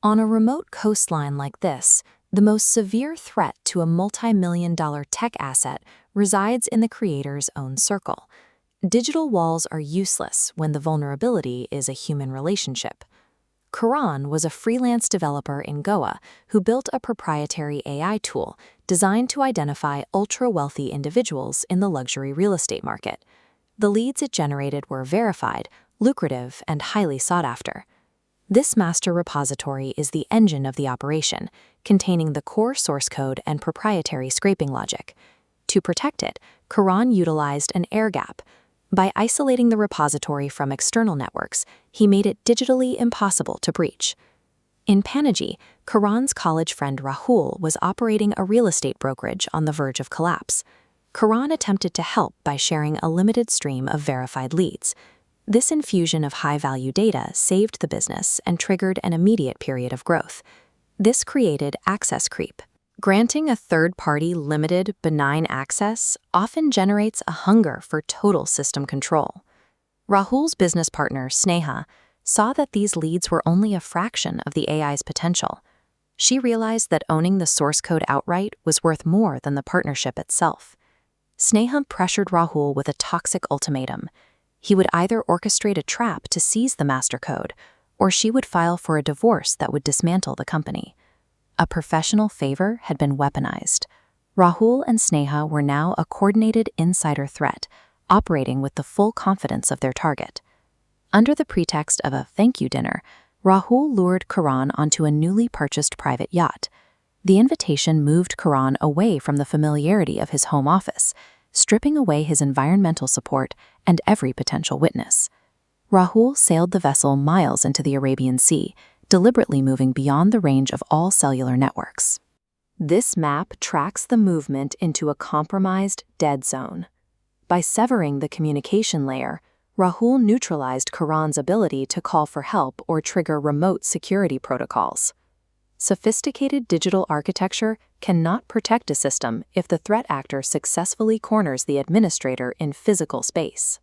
On a remote coastline like this, the most severe threat to a multi-million-dollar tech asset resides in the creator's own circle. Digital walls are useless when the vulnerability is a human relationship. Karan was a freelance developer in Goa who built a proprietary AI tool designed to identify ultra-wealthy individuals in the luxury real estate market. The leads it generated were verified, lucrative, and highly sought after. This master repository is the engine of the operation, containing the core source code and proprietary scraping logic. To protect it, Karan utilized an air gap. By isolating the repository from external networks, he made it digitally impossible to breach. In Panaji, Karan's college friend Rahul was operating a real estate brokerage on the verge of collapse. Karan attempted to help by sharing a limited stream of verified leads. This infusion of high-value data saved the business and triggered an immediate period of growth. This created access creep. Granting a third-party limited, benign access often generates a hunger for total system control. Rahul's business partner, Sneha, saw that these leads were only a fraction of the AI's potential. She realized that owning the source code outright was worth more than the partnership itself. Sneha pressured Rahul with a toxic ultimatum. He would either orchestrate a trap to seize the master code, or she would file for a divorce that would dismantle the company. A professional favor had been weaponized. Rahul and Sneha were now a coordinated insider threat, operating with the full confidence of their target. Under the pretext of a thank you dinner, Rahul lured Karan onto a newly purchased private yacht. The invitation moved Karan away from the familiarity of his home office, stripping away his environmental support and every potential witness. Rahul sailed the vessel miles into the Arabian Sea, deliberately moving beyond the range of all cellular networks. This map tracks the movement into a compromised dead zone. By severing the communication layer, Rahul neutralized Karan's ability to call for help or trigger remote security protocols. Sophisticated digital architecture cannot protect a system if the threat actor successfully corners the administrator in physical space.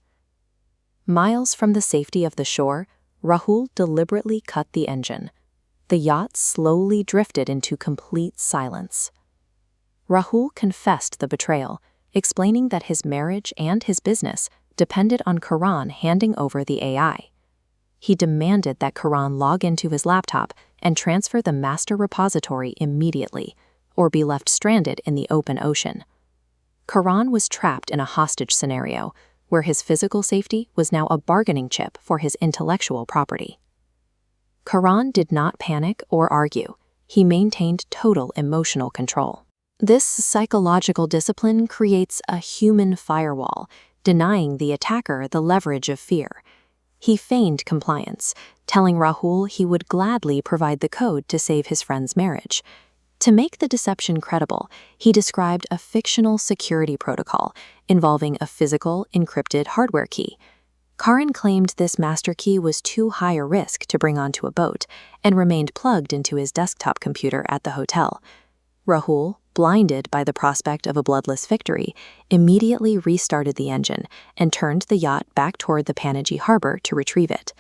Miles from the safety of the shore, Rahul deliberately cut the engine. The yacht slowly drifted into complete silence. Rahul confessed the betrayal, explaining that his marriage and his business depended on Karan handing over the AI. He demanded that Karan log into his laptop and transfer the master repository immediately, or be left stranded in the open ocean. Karan was trapped in a hostage scenario, where his physical safety was now a bargaining chip for his intellectual property. Karan did not panic or argue. He maintained total emotional control. This psychological discipline creates a human firewall, denying the attacker the leverage of fear. He feigned compliance, telling Rahul he would gladly provide the code to save his friend's marriage. To make the deception credible, he described a fictional security protocol involving a physical, encrypted hardware key. Karan claimed this master key was too high a risk to bring onto a boat and remained plugged into his desktop computer at the hotel. Rahul, blinded by the prospect of a bloodless victory, immediately restarted the engine and turned the yacht back toward the Panaji harbor to retrieve it.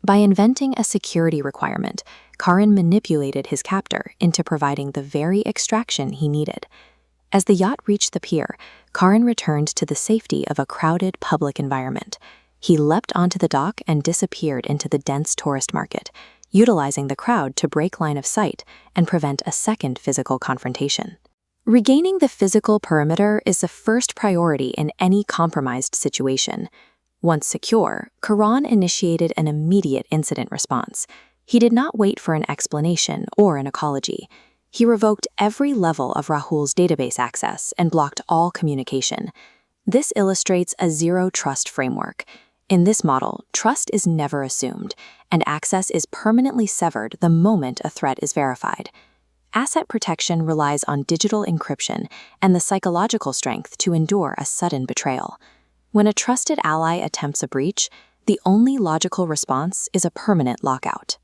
By inventing a security requirement, Karan manipulated his captor into providing the very extraction he needed. As the yacht reached the pier, Karan returned to the safety of a crowded public environment. He leapt onto the dock and disappeared into the dense tourist market, utilizing the crowd to break line of sight and prevent a second physical confrontation. Regaining the physical perimeter is the first priority in any compromised situation. Once secure, Karan initiated an immediate incident response. He did not wait for an explanation or an apology. He revoked every level of Rahul's database access and blocked all communication. This illustrates a zero-trust framework. In this model, trust is never assumed, and access is permanently severed the moment a threat is verified. Asset protection relies on digital encryption and the psychological strength to endure a sudden betrayal. When a trusted ally attempts a breach, the only logical response is a permanent lockout.